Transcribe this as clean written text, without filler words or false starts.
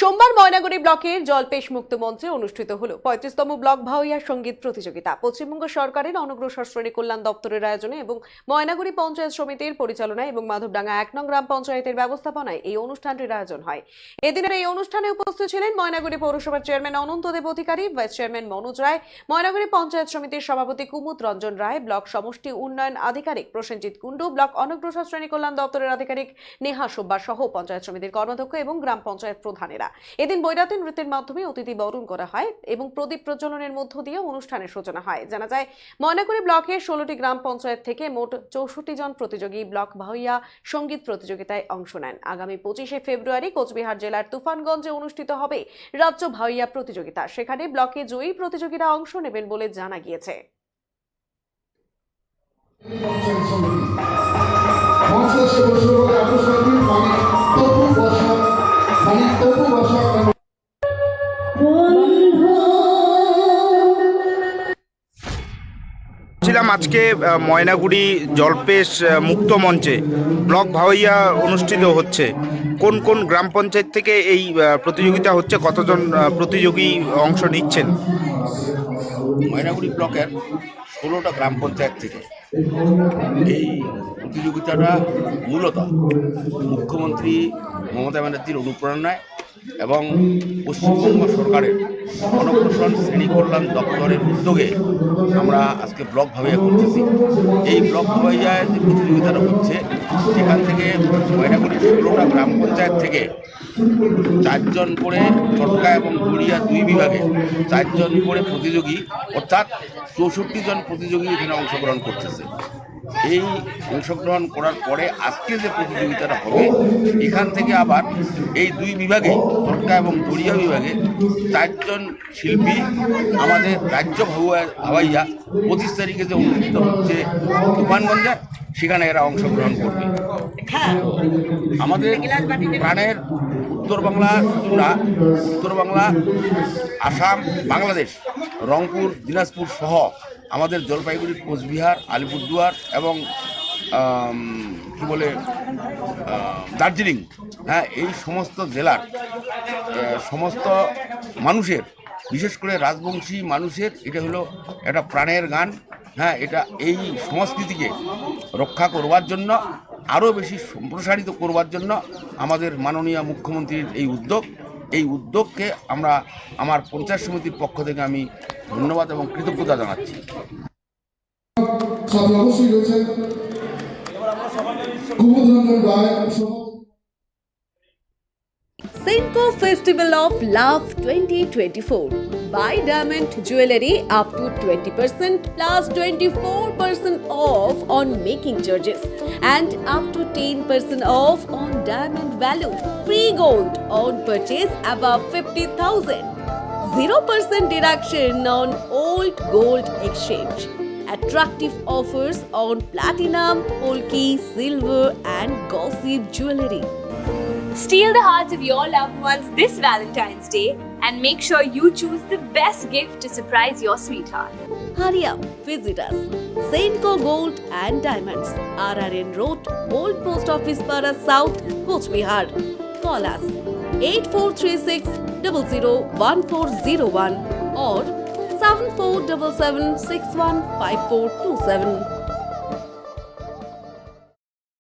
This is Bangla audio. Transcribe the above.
সোমবার ময়নাগুড়ি ব্লকের জলপেশ মুক্ত মঞ্চে অনুষ্ঠিত হল 35তম ব্লক ভাওয়াইয়া সঙ্গীত প্রতিযোগিতা। পশ্চিমবঙ্গ সরকারের অনগ্রসর শ্রেণী কল্যাণ দপ্তরের আয়োজনে এবং ময়নাগুড়ি পঞ্চায়েত সমিতির পরিচালনায় এবং মাধবডাঙ্গা 1 নং গ্রাম পঞ্চায়েতের ব্যবস্থাপনায় এই অনুষ্ঠানটির আয়োজন হয়। এদিনের এই অনুষ্ঠানে উপস্থিত ছিলেন ময়নাগুড়ি পৌরসভার চেয়ারম্যান অনন্ত দেব অধিকারী, ভাইস চেয়ারম্যান মনোজ রায়, ময়নাগুড়ি পঞ্চায়েত সমিতির সভাপতি কুমুদ রঞ্জন রায়, ব্লক সমষ্টি উন্নয়ন আধিকারিক প্রসেনজিৎ কুন্ডু, ব্লক অনগ্রসর শ্রেণী কল্যাণ দপ্তরের আধিকারিক নেহা সুব্বা সহ পঞ্চায়েত সমিতির কর্মাধ্যক্ষ এবং গ্রাম পঞ্চায়েত প্রধানেরা। এদিন বৈরাতি নৃত্যের মাধ্যমে অতিথি বরণ করা হয় এবং প্রদীপ প্রজ্বলনের মধ্য দিয়ে অনুষ্ঠানের সূচনা হয়। জানা যায়, ময়নাগুড়ি ব্লকের 16টি গ্রাম পঞ্চায়েত থেকে মোট 64 জন প্রতিযোগী ব্লক ভাওয়াইয়া সঙ্গীত প্রতিযোগিতায় অংশ নেন। আগামী 25শে ফেব্রুয়ারি কোচবিহার জেলার তুফানগঞ্জে অনুষ্ঠিত হবে রাজ্য ভাওয়াইয়া প্রতিযোগিতা। সেখানে ব্লকে জয়ী প্রতিযোগীরা অংশ নেবেন বলে জানা গিয়েছে। ছিলাম আজকে ময়নাগুড়ি জলপেশ মুক্ত মঞ্চে ব্লক ভাওয়াইয়া অনুষ্ঠিত হচ্ছে। কোন কোন গ্রাম পঞ্চায়েত থেকে এই প্রতিযোগিতা হচ্ছে, কতজন প্রতিযোগী অংশ নিচ্ছেন? ময়নাগুড়ি ব্লকের 16টা গ্রাম পঞ্চায়েত থেকে এই প্রতিযোগিতাটা মূলত মুখ্যমন্ত্রী মমতা ব্যানার্জির অনুপ্রেরণায় এবং পশ্চিমবঙ্গ সরকারের অনগ্রসর শ্রেণী কল্যাণ দপ্তরের উদ্যোগে আমরা আজকে ব্লক ভাওয়াইয়া করতেছি। এই ব্লক ভাওয়াইয়ায় যে প্রতিযোগিতাটা হচ্ছে, সেখান থেকে ময়নাগুড়ির 16টা গ্রাম পঞ্চায়েত থেকে 4 জন করে চটকা এবং গড়িয়া 2 বিভাগে 4 জন করে প্রতিযোগী, অর্থাৎ 64 জন প্রতিযোগী এখানে অংশগ্রহণ করতেছে। এই অংশগ্রহণ করার পরে আজকে যে প্রতিযোগিতাটা হবে, এখান থেকে আবার এই 2 বিভাগে চটকা এবং গড়িয়া বিভাগে 4 জন শিল্পী আমাদের রাজ্য ভাওয়াইয়া 25 তারিখে যে অনুষ্ঠিত হচ্ছে তুফানগঞ্জে, সেখানে এরা অংশগ্রহণ করবে। আমাদের প্রাণের উত্তর বাংলা, ত্রিপুরা, উত্তর বাংলা, আসাম, বাংলাদেশ, রংপুর, দিনাজপুর সহ আমাদের জলপাইগুড়ি, কোচবিহার, আলিপুরদুয়ার এবং দার্জিলিং, এই সমস্ত জেলার সমস্ত মানুষের, বিশেষ করে রাজবংশী মানুষের এটা হলো একটা প্রাণের গান। এটা এই সংস্কৃতিকে রক্ষা করবার জন্য, আরও বেশি সম্প্রসারিত করবার জন্য আমাদের মাননীয় মুখ্যমন্ত্রীর এই উদ্যোগকে আমরা আমার পঞ্চায়েত সমিতির পক্ষ থেকে আমি ধন্যবাদ এবং কৃতজ্ঞতা জানাচ্ছি। Senco Festival of Love 2024. Buy diamond jewelry up to 20% plus 24% off on making charges and up to 10% off on diamond value. Free gold on purchase above 50,000. 0% deduction on old gold exchange. Attractive offers on platinum, polki, silver and gossip jewelry. Steal the hearts of your loved ones this Valentine's Day and make sure you choose the best gift to surprise your sweetheart. Hurry up, visit us. Senco Gold and Diamonds, RRN Road, Old Post Office Para South, Coachbihar. Call us 8436 001401 or 7477615427.